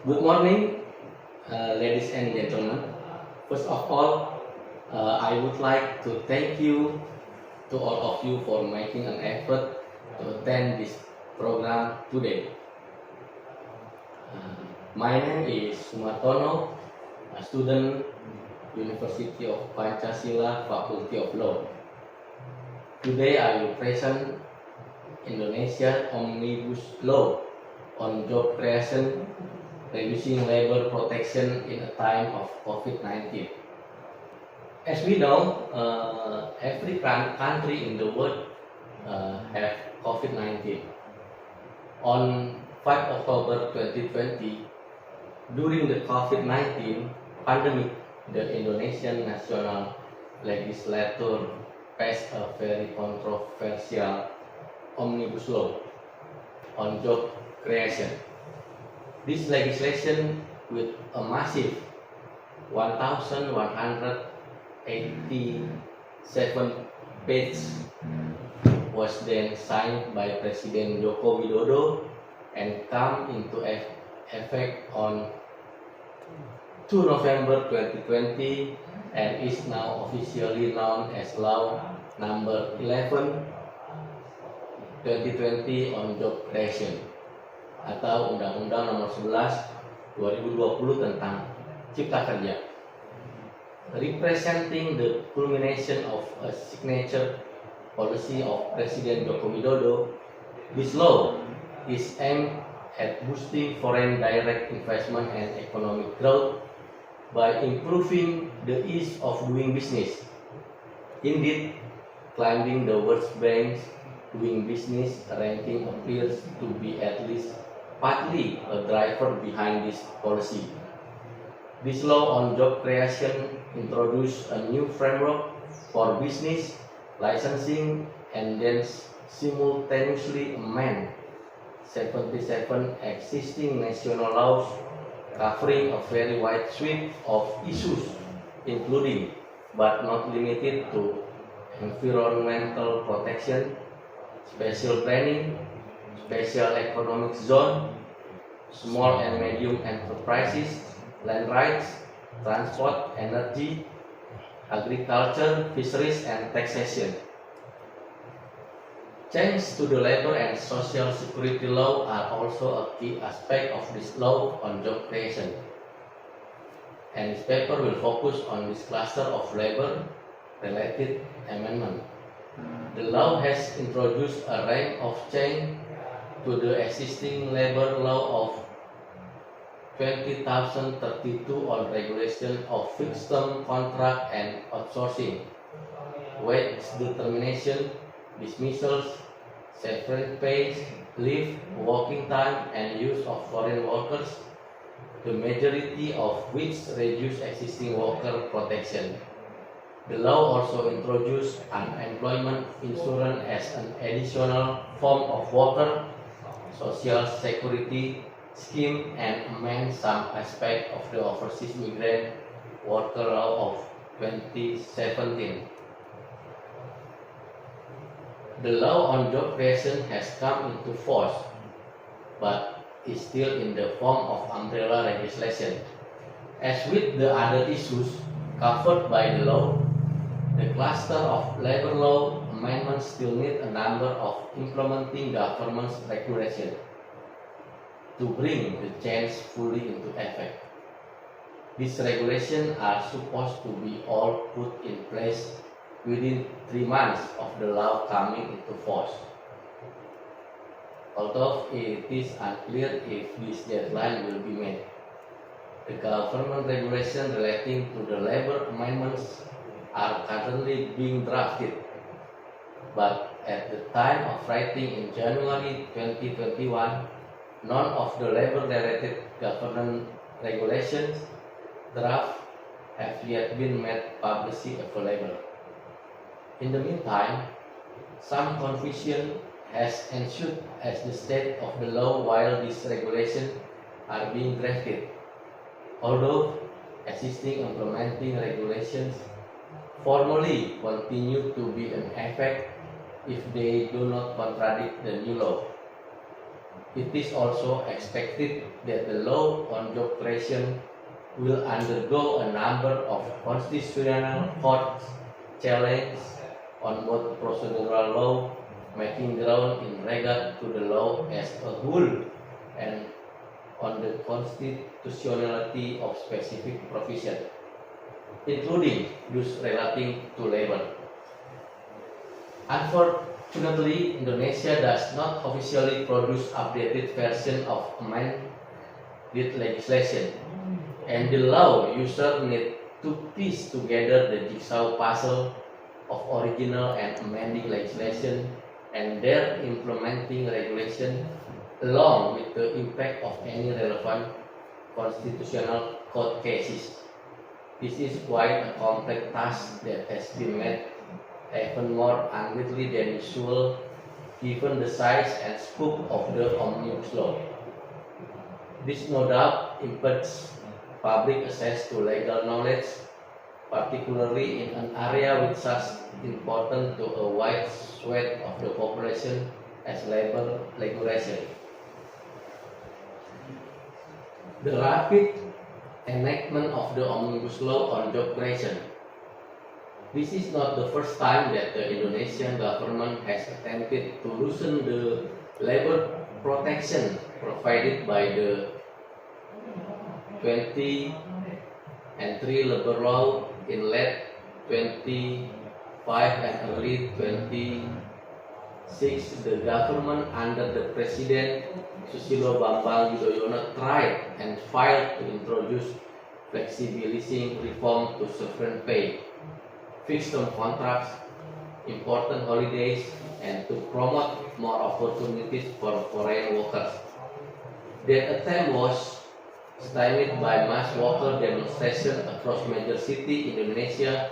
Good morning, ladies and gentlemen. First of all, I would like to thank you to all of you for making an effort to attend this program today. Uh, my name is Sumartono, a student, University of Pancasila, Faculty of Law. Today I will present Indonesia Omnibus Law on job creation, reducing labor protection in a time of COVID-19. As we know, every country in the world have COVID-19. On 5 October 2020, during the COVID-19 pandemic, the Indonesian National Legislature passed a very controversial omnibus law on job creation. This legislation with a massive 1,187 pages was then signed by President Joko Widodo and come into effect on 2 November 2020 and is now officially known as Law Number 11 2020 on Job Creation atau Undang-Undang Nomor 11 2020 tentang Cipta Kerja. Representing the culmination of a signature policy of President Joko Widodo, this law is aimed at boosting foreign direct investment and economic growth by improving the ease of doing business. Indeed, climbing the World Bank's doing business ranking appears to be at least partly a driver behind this policy. This law on job creation introduced a new framework for business licensing and then simultaneously amend 77 existing national laws covering a very wide sweep of issues including but not limited to environmental protection, spatial planning, special economic zone, small and medium enterprises, land rights, transport, energy, agriculture, fisheries, and taxation. Changes to the labor and social security law are also a key aspect of this law on job creation. And this paper will focus on this cluster of labor-related amendment. The law has introduced a range of change to the existing labor law of 20,032 on regulation of fixed-term contract and outsourcing, wage determination, dismissals, severance pay, leave, working time, and use of foreign workers, the majority of which reduce existing worker protection. The law also introduced unemployment insurance as an additional form of worker social security scheme and amend some aspect of the overseas migrant worker law of 2017. The law on job creation has come into force, but is still in the form of umbrella legislation. As with the other issues covered by the law, the cluster of labor law amendments still need a number of implementing government's regulation to bring the change fully into effect. These regulations are supposed to be all put in place within 3 months of the law coming into force. Although it is unclear if this deadline will be met. The government regulations relating to the labor amendments are currently being drafted, but at the time of writing in January 2021, none of the labor-related government regulations draft have yet been made publicly available. In the meantime, some confusion has ensued as the state of the law while these regulations are being drafted. Although existing implementing regulations formally continue to be in effect if they do not contradict the new law. It is also expected that the law on job creation will undergo a number of constitutional court challenges on both procedural law, making ground in regard to the law as a whole, and on the constitutionality of specific provisions, including those relating to labor. Unfortunately, Indonesia does not officially produce updated version of amended legislation, and the law user need to piece together the jigsaw puzzle of original and amending legislation and their implementing regulation, along with the impact of any relevant constitutional court cases. This is quite a complex task that has been made even more unwieldy than usual given the size and scope of the omnibus law. This no doubt impedes public access to legal knowledge, particularly in an area with such importance to a wide swath of the population as labor regulation. The rapid enactment of the omnibus law on job creation. This is not the first time that the Indonesian government has attempted to loosen the labor protection provided by the 2003 labor law in late 25 and early 26. The government under the President Susilo Bambang Yudhoyono tried and failed to introduce flexibilizing reform to sovereign pay, fixed-term contracts, important holidays, and to promote more opportunities for foreign workers. That attempt was stymied by mass worker demonstrations across major cities in Indonesia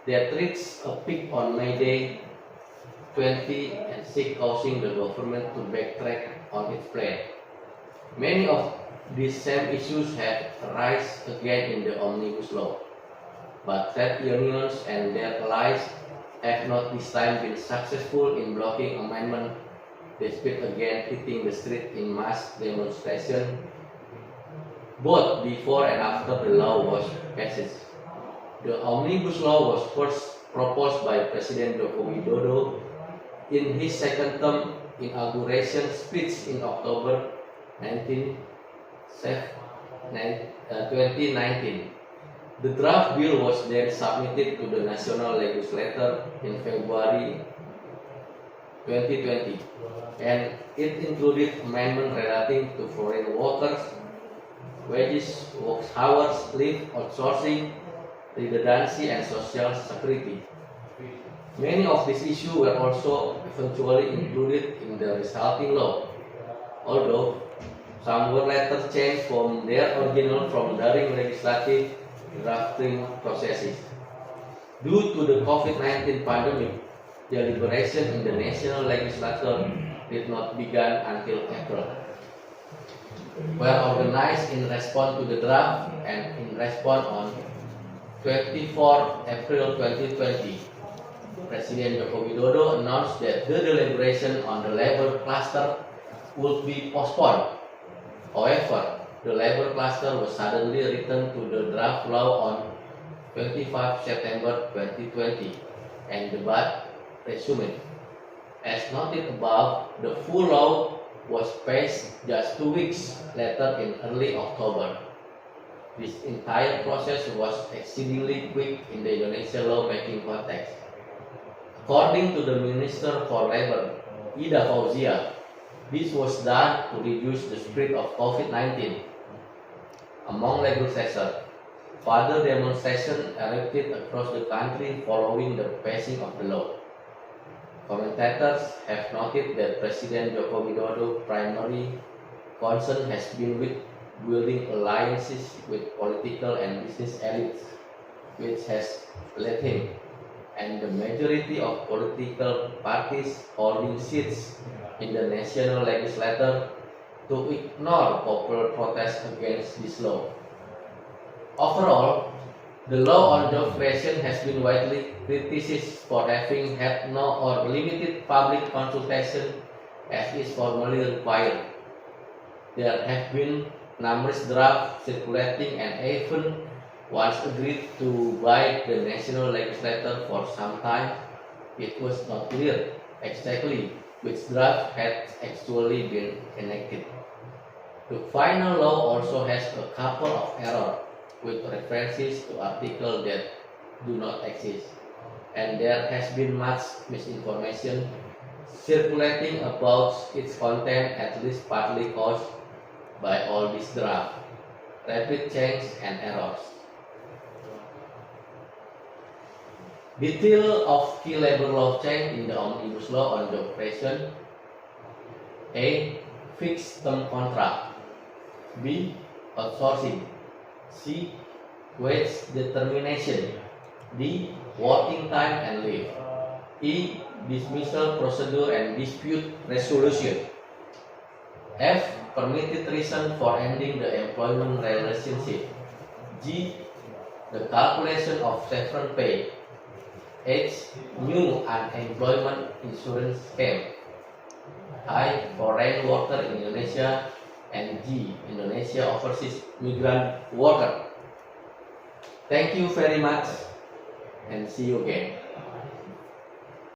that reached a peak on May Day 2006, causing the government to backtrack on its plan. Many of these same issues have arisen again in the omnibus law, but trade unions and their allies have not this time been successful in blocking amendment, despite again hitting the street in mass demonstration both before and after the law was passed. The omnibus law was first proposed by President Joko Widodo in his second term inauguration speech in October 2019. The draft bill was then submitted to the National Legislature in February 2020, and it included amendments relating to foreign workers, wages, work hours, leave, outsourcing, redundancy, and social security. Many of these issues were also eventually included in the resulting law, although some were later changed from their original from during legislative drafting processes. Due to the COVID-19 pandemic, deliberation in the National Legislature did not begin until April. Were organized in response to the draft, and in response on 24 April 2020, President Joko Widodo announced that the deliberation on the labor cluster would be postponed. However, the labor cluster was suddenly returned to the draft law on 25 September 2020, and debate resumed. As noted above, the full law was passed just 2 weeks later in early October. This entire process was exceedingly quick in the Indonesian lawmaking context. According to the Minister for Labor, Ida Fauzia, this was done to reduce the spread of COVID-19 among legislators. Further demonstrations erupted across the country following the passing of the law. Commentators have noted that President Joko Widodo's primary concern has been with building alliances with political and business elites, which has led him and the majority of political parties holding seats in the national legislature to ignore popular protest against this law. Overall, the law on job creation has been widely criticized for having had no or limited public consultation as is formally required. There have been numerous drafts circulating and even once agreed to by the national legislature for some time. It was not clear exactly which draft had actually been enacted. The final law also has a couple of errors with references to articles that do not exist, and there has been much misinformation circulating about its content, at least partly caused by all these drafts, rapid change and errors. Detail of key labor law change in the Omnibus Law on the operation: A. Fixed term contract. B. Outsourcing. C. Wage determination. D. Working time and leave. E. Dismissal procedure and dispute resolution. F. Permitted reason for ending the employment relationship. G. The calculation of severance pay. H. New unemployment insurance scheme. I. Foreign worker in Indonesia. And G. Indonesia overseas migrant worker. Thank you very much and see you again.